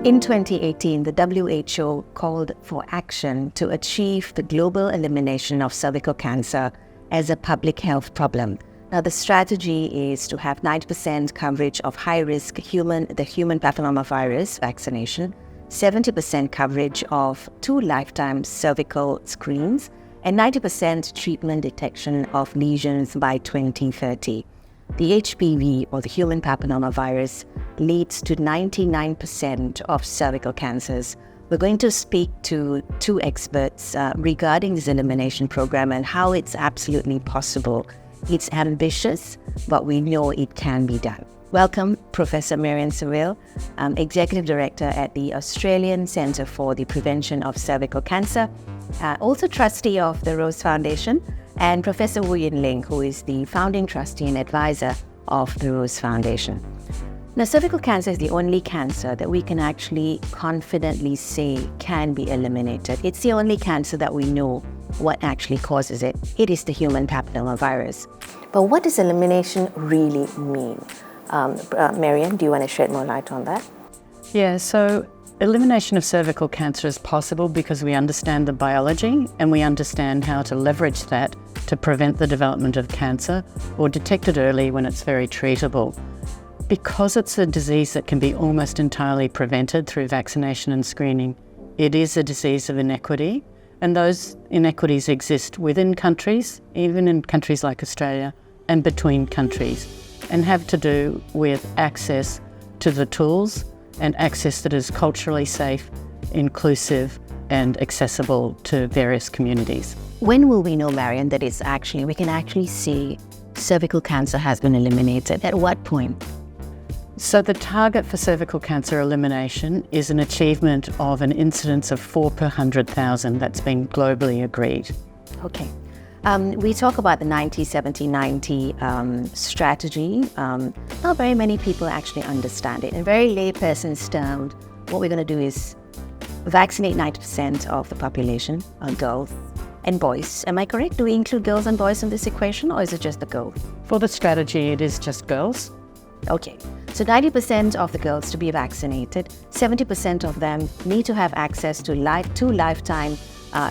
In 2018, the WHO called for action to achieve the global elimination of cervical cancer as a public health problem. Now, the strategy is to have 90% coverage of high-risk the human papillomavirus vaccination, 70% coverage of 2 lifetime cervical screens, and 90% treatment detection of lesions by 2030. The HPV, or the human papillomavirus, leads to 99% of cervical cancers. We're going to speak to 2 experts regarding this elimination program and how it's absolutely possible. It's ambitious, but we know it can be done. Welcome, Professor Marion Saville, Executive Director at the Australian Centre for the Prevention of Cervical Cancer, also trustee of the Rose Foundation, and Professor Wu Yin Ling, who is the founding trustee and advisor of the Rose Foundation. Now, cervical cancer is the only cancer that we can actually confidently say can be eliminated. It's the only cancer that we know what actually causes it. It is the human papillomavirus. But what does elimination really mean? Marion, do you want to shed more light on that? Yeah, so elimination of cervical cancer is possible because we understand the biology and we understand how to leverage that to prevent the development of cancer or detect it early when it's very treatable. Because it's a disease that can be almost entirely prevented through vaccination and screening, it is a disease of inequity, and those inequities exist within countries, even in countries like Australia, and between countries, and have to do with access to the tools and access that is culturally safe, inclusive, and accessible to various communities. When will we know, Marion, that we can actually see cervical cancer has been eliminated? At what point? So the target for cervical cancer elimination is an achievement of an incidence of 4 per 100,000 that's been globally agreed. Okay. We talk about the 90-70-90 strategy. Not very many people actually understand it. In very layperson's terms, what we're going to do is vaccinate 90% of the population, girls and boys. Am I correct? Do we include girls and boys in this equation, or is it just the girls? For the strategy, it is just girls. Okay, so 90% of the girls to be vaccinated, 70% of them need to have access to 2 lifetime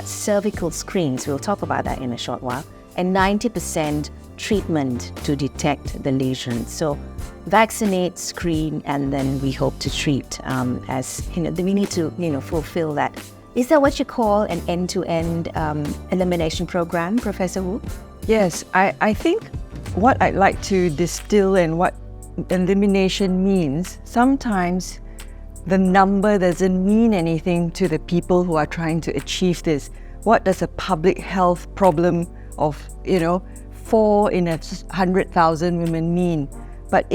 cervical screens. We'll talk about that in a short while, and 90% treatment to detect the lesions. So vaccinate, screen, and then we hope to treat. We need to fulfill that. Is that what you call an end-to-end elimination program, Professor Wu? Yes, I think what I'd like to distill and what elimination means, sometimes the number doesn't mean anything to the people who are trying to achieve this. What does a public health problem of 4 in 100,000 women mean? But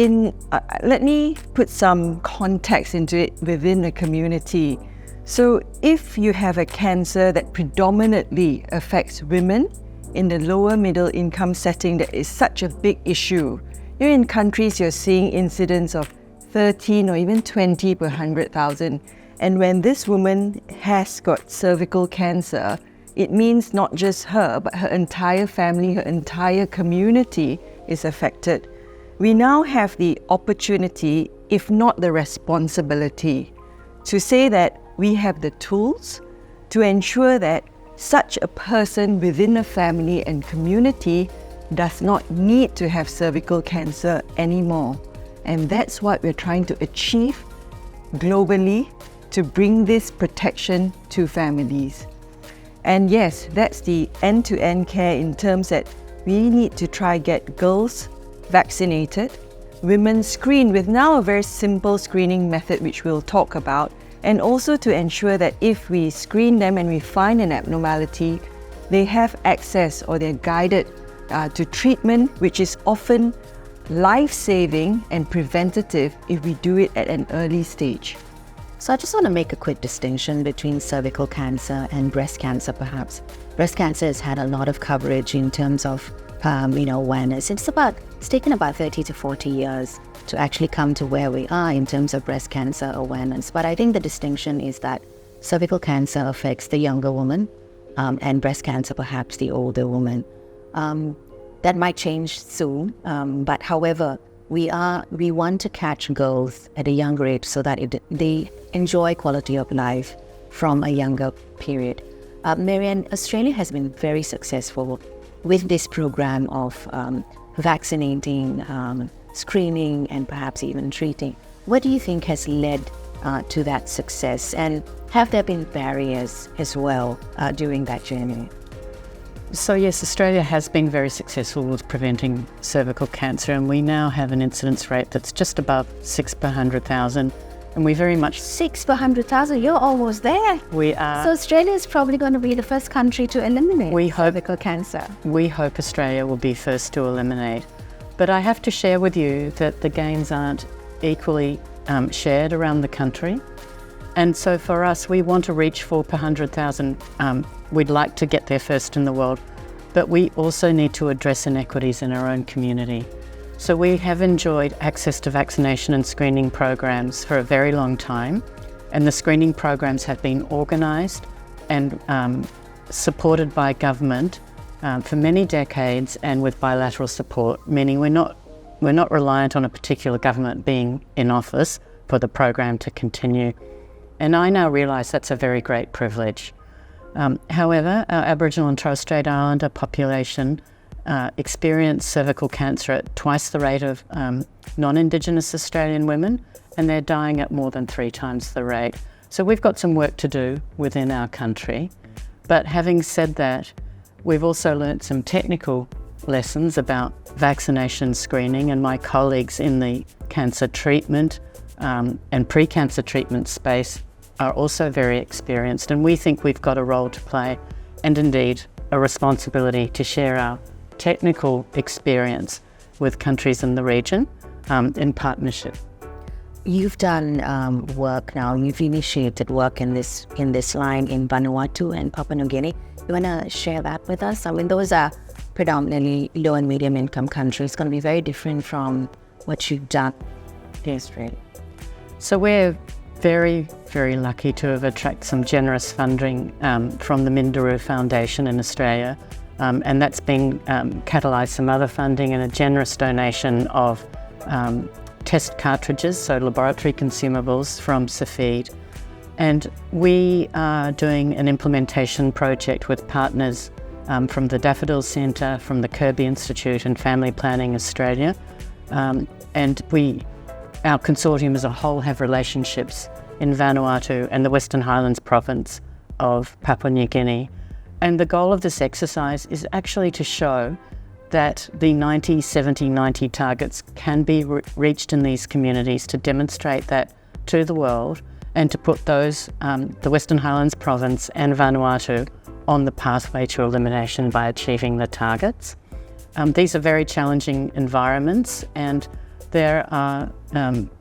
let me put some context into it within the community. So if you have a cancer that predominantly affects women in the lower middle income setting, that is such a big issue. You're in countries you're seeing incidents of 13 or even 20 per 100,000. And when this woman has got cervical cancer, it means not just her, but her entire family, her entire community is affected. We now have the opportunity, if not the responsibility, to say that we have the tools to ensure that such a person within a family and community does not need to have cervical cancer anymore. And that's what we're trying to achieve globally, to bring this protection to families. And yes, that's the end-to-end care in terms that we need to try get girls vaccinated, women screened with now a very simple screening method which we'll talk about, and also to ensure that if we screen them and we find an abnormality, they have access or they're guided to treatment, which is often life-saving and preventative if we do it at an early stage. So I just want to make a quick distinction between cervical cancer and breast cancer, perhaps. Breast cancer has had a lot of coverage in terms of awareness. It's taken about 30 to 40 years to actually come to where we are in terms of breast cancer awareness. But I think the distinction is that cervical cancer affects the younger woman, and breast cancer perhaps the older woman. That might change soon, but however, we want to catch girls at a younger age so that they enjoy quality of life from a younger period. Marion, Australia has been very successful with this program of vaccinating, screening, and perhaps even treating. What do you think has led to that success, and have there been barriers as well during that journey? So yes, Australia has been very successful with preventing cervical cancer, and we now have an incidence rate that's just above 6 per 100,000. And we very much... 6 per 100,000, you're almost there. We are. So Australia is probably going to be the first country to eliminate cervical cancer. We hope Australia will be first to eliminate. But I have to share with you that the gains aren't equally shared around the country. And so for us, we want to reach 4 per 100,000. We'd like to get there first in the world. But we also need to address inequities in our own community. So we have enjoyed access to vaccination and screening programs for a very long time, and the screening programs have been organised and supported by government for many decades, and with bilateral support, meaning we're not reliant on a particular government being in office for the program to continue. And I now realise that's a very great privilege. However, our Aboriginal and Torres Strait Islander population experience cervical cancer at twice the rate of non-Indigenous Australian women, and they're dying at more than 3 times the rate. So we've got some work to do within our country. But having said that, we've also learnt some technical lessons about vaccination screening, and my colleagues in the cancer treatment and pre-cancer treatment space are also very experienced, and we think we've got a role to play, and indeed a responsibility to share our technical experience with countries in the region in partnership. You've done work now, you've initiated work in this line in Vanuatu and Papua New Guinea. You want to share that with us? I mean, those are predominantly low and medium income countries. It's going to be very different from what you've done in Australia. So we're very, very lucky to have attracted some generous funding from the Minderoo Foundation in Australia. And that's been catalysed some other funding and a generous donation of test cartridges, so laboratory consumables from FIND. And we are doing an implementation project with partners from the Daffodil Centre, from the Kirby Institute and Family Planning Australia. And our consortium as a whole have relationships in Vanuatu and the Western Highlands province of Papua New Guinea. And the goal of this exercise is actually to show that the 90-70-90 targets can be reached in these communities, to demonstrate that to the world, and to put those, the Western Highlands province and Vanuatu, on the pathway to elimination by achieving the targets. These are very challenging environments, and there are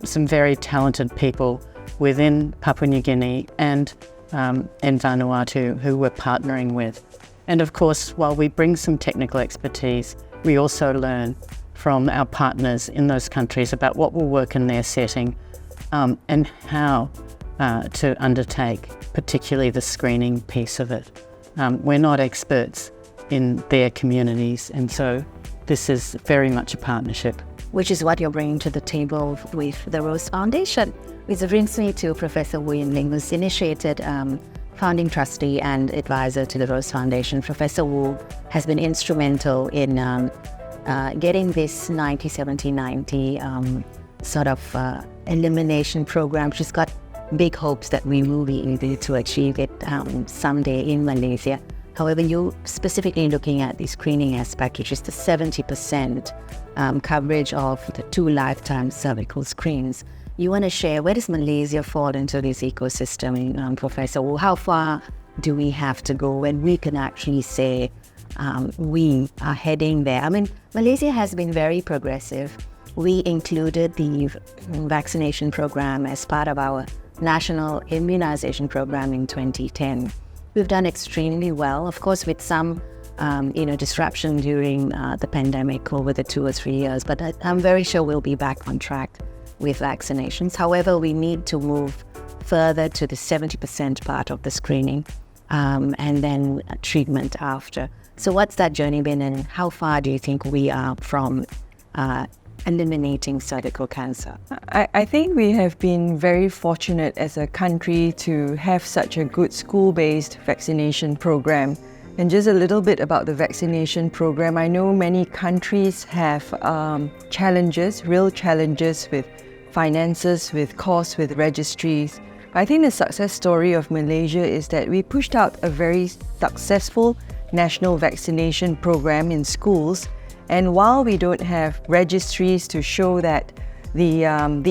some very talented people within Papua New Guinea and Vanuatu who we're partnering with. And of course, while we bring some technical expertise, we also learn from our partners in those countries about what will work in their setting and how to undertake, particularly the screening piece of it. We're not experts in their communities, and so this is very much a partnership. Which is what you're bringing to the table with the Rose Foundation. Which brings me to Professor Wu Yinling, who's initiated founding trustee and advisor to the Rose Foundation. Professor Wu has been instrumental in getting this 90-70-90 sort of elimination program. She's got big hopes that we will be able to achieve it someday in Malaysia. However, you're specifically looking at the screening aspect, which is the 70% coverage of the 2 lifetime cervical screens. You want to share, where does Malaysia fall into this ecosystem, Professor Wu? How far do we have to go when we can actually say we are heading there? I mean, Malaysia has been very progressive. We included the vaccination program as part of our national immunization program in 2010. We've done extremely well, of course, with some disruption during the pandemic over the 2 or 3 years, but I'm very sure we'll be back on track with vaccinations. However, we need to move further to the 70% part of the screening and then treatment after. So what's that journey been, and how far do you think we are from eliminating cervical cancer? I think we have been very fortunate as a country to have such a good school-based vaccination program. And just a little bit about the vaccination program. I know many countries have challenges, real challenges with finances, with costs, with registries. I think the success story of Malaysia is that we pushed out a very successful national vaccination program in schools. And while we don't have registries to show that the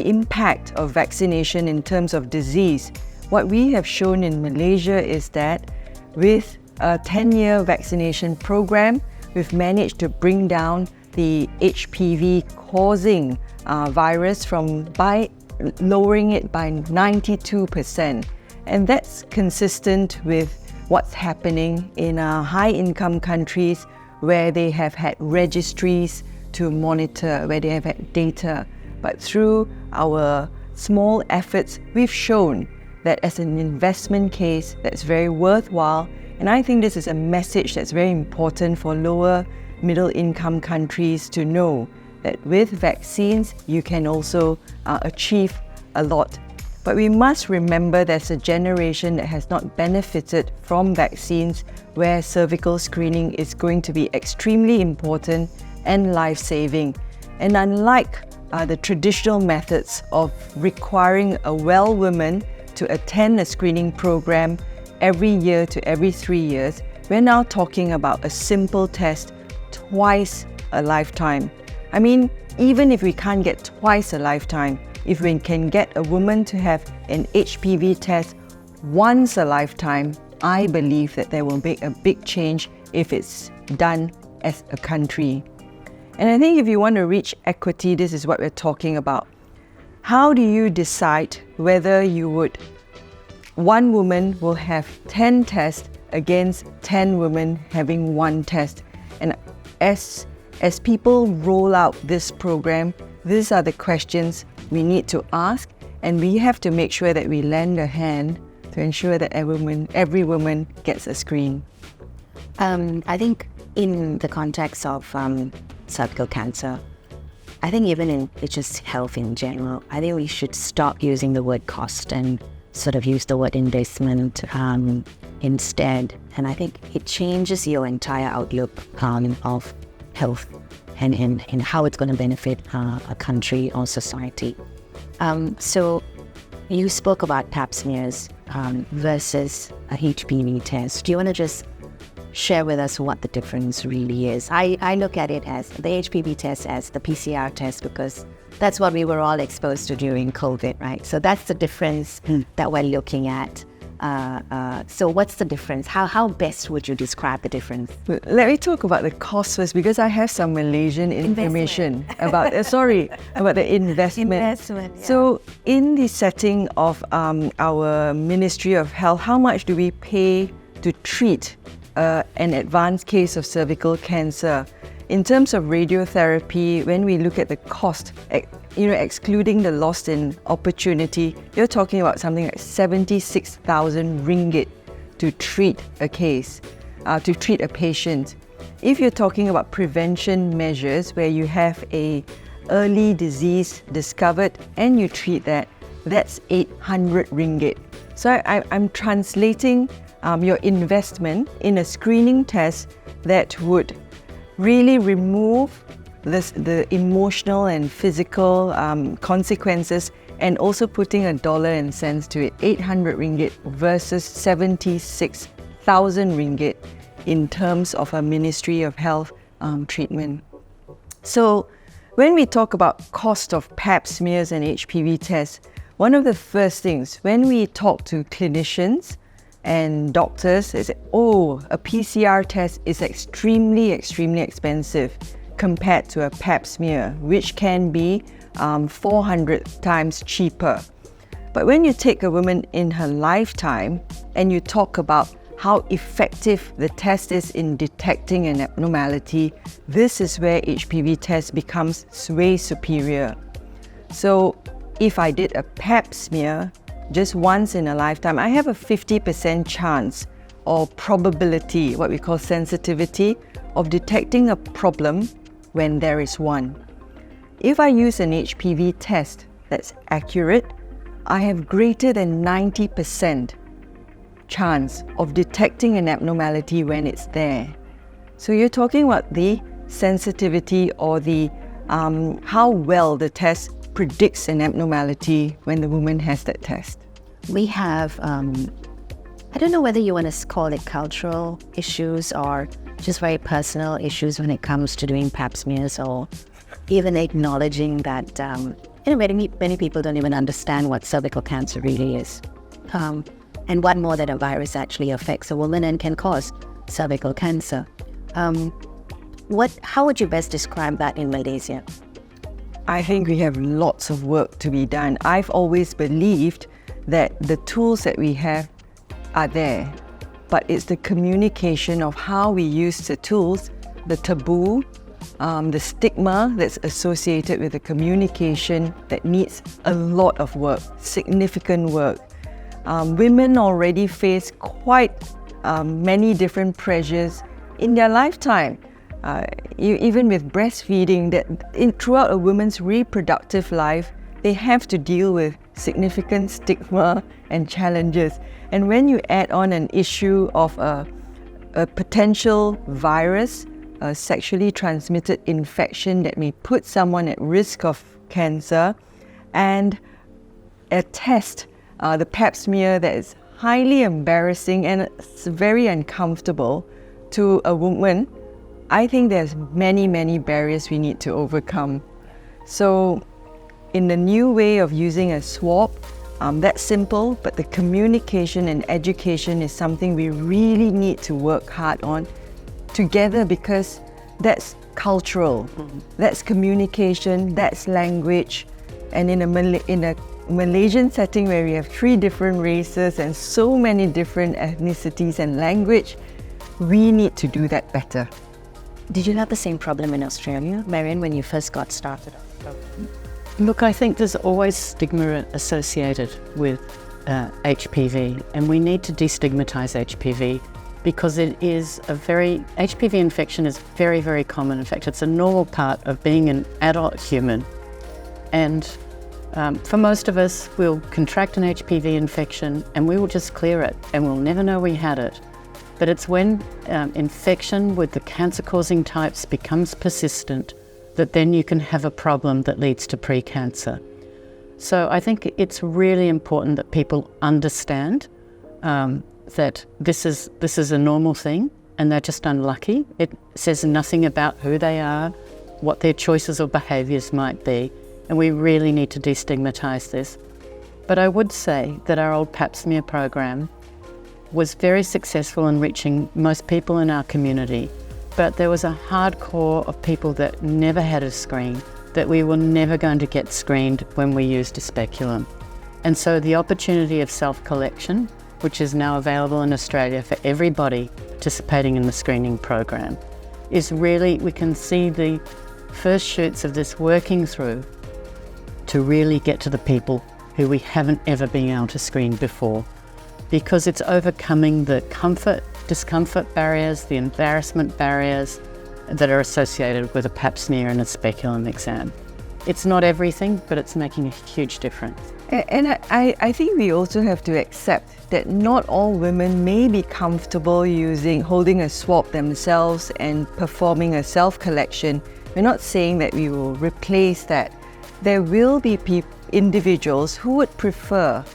impact of vaccination in terms of disease, what we have shown in Malaysia is that with a 10-year vaccination program, we've managed to bring down the HPV-causing virus by lowering it by 92%. And that's consistent with what's happening in high-income countries where they have had registries to monitor, where they have had data. But through our small efforts, we've shown that as an investment case that's very worthwhile. And I think this is a message that's very important for lower middle income countries to know that with vaccines, you can also achieve a lot. But we must remember there's a generation that has not benefited from vaccines where cervical screening is going to be extremely important and life-saving. And unlike the traditional methods of requiring a well woman to attend a screening program every year to every 3 years, we're now talking about a simple test twice a lifetime. I mean, even if we can't get twice a lifetime, if we can get a woman to have an HPV test once a lifetime, I believe that there will be a big change if it's done as a country. And I think if you want to reach equity, this is what we're talking about. How do you decide whether one woman will have 10 tests against 10 women having one test? And as people roll out this program, these are the questions we need to ask, and we have to make sure that we lend a hand to ensure that every woman gets a screen. I think in the context of cervical cancer, I think even in just health in general, I think we should stop using the word cost and sort of use the word investment instead. And I think it changes your entire outlook of health and how it's going to benefit a country or society. So you spoke about pap smears versus a HPV test. Do you want to just share with us what the difference really is? I look at it as the HPV test as the PCR test because that's what we were all exposed to during COVID, right? So that's the difference that we're looking at. So what's the difference? How best would you describe the difference? Let me talk about the cost first because I have some Malaysian information about the investment. Yeah. So in the setting of our Ministry of Health, how much do we pay to treat an advanced case of cervical cancer? In terms of radiotherapy, when we look at the cost, excluding the loss in opportunity, you're talking about something like 76,000 ringgit to treat a case, to treat a patient. If you're talking about prevention measures where you have a early disease discovered and you treat that, that's 800 ringgit. So I'm translating your investment in a screening test that would really remove the emotional and physical consequences and also putting a dollar and cents to it, 800 ringgit versus 76,000 ringgit in terms of a Ministry of Health treatment. So when we talk about cost of pap smears and HPV tests, one of the first things when we talk to clinicians and doctors, they say, a PCR test is extremely expensive compared to a pap smear, which can be 400 times cheaper. But when you take a woman in her lifetime and you talk about how effective the test is in detecting an abnormality, this is where HPV test becomes way superior. So if I did a pap smear just once in a lifetime, I have a 50% chance or probability, what we call sensitivity, of detecting a problem when there is one. if I use an HPV test that's accurate, I have greater than 90% chance of detecting an abnormality when it's there. So you're talking about the sensitivity or the how well the test predicts an abnormality when the woman has that test. We have, I don't know whether you want to call it cultural issues or just very personal issues when it comes to doing pap smears, or even acknowledging that many people don't even understand what cervical cancer really is. And one more, that a virus actually affects a woman and can cause cervical cancer. How would you best describe that in Malaysia? I think we have lots of work to be done. I've always believed that the tools that we have are there, but it's the communication of how we use the tools, the taboo, the stigma that's associated with the communication that needs a lot of work, significant work. Women already face quite many different pressures in their lifetime. Even with breastfeeding, throughout a woman's reproductive life, they have to deal with significant stigma and challenges. And when you add on an issue of a potential virus, a sexually transmitted infection that may put someone at risk of cancer, and a test, the pap smear, that is highly embarrassing and it's very uncomfortable to a woman, I think there's many, many barriers we need to overcome. So in the new way of using a swab, that's simple, but the communication and education is something we really need to work hard on together, because that's cultural, that's communication, that's language. And in a Malaysian setting where we have 3 different races and so many different ethnicities and language, we need to do that better. Did you have the same problem in Australia, Marion, when you first got started? Look, I think there's always stigma associated with HPV, and we need to destigmatize HPV, because HPV infection is very, very common. In fact, it's a normal part of being an adult human. And for most of us, we'll contract an HPV infection and we will just clear it and we'll never know we had it. But it's when infection with the cancer-causing types becomes persistent that then you can have a problem that leads to pre-cancer. So I think it's really important that people understand that this is a normal thing and they're just unlucky. It says nothing about who they are, what their choices or behaviours might be, and we really need to destigmatise this. But I would say that our old pap smear program was very successful in reaching most people in our community, but there was a hard core of people that never had a screen, that we were never going to get screened when we used a speculum. And so the opportunity of self-collection, which is now available in Australia for everybody participating in the screening program, is really, we can see the first shoots of this working through to really get to the people who we haven't ever been able to screen before, because it's overcoming the discomfort barriers, the embarrassment barriers that are associated with a pap smear and a speculum exam. It's not everything, but it's making a huge difference. And I think we also have to accept that not all women may be comfortable holding a swab themselves and performing a self-collection. We're not saying that we will replace that. There will be individuals who would prefer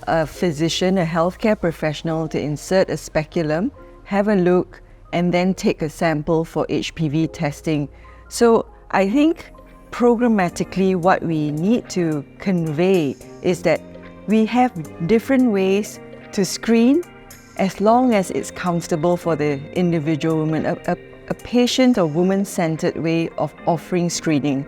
a physician, a healthcare professional, to insert a speculum, have a look, and then take a sample for HPV testing. So I think programmatically what we need to convey is that we have different ways to screen as long as it's comfortable for the individual woman, a patient or woman-centered way of offering screening.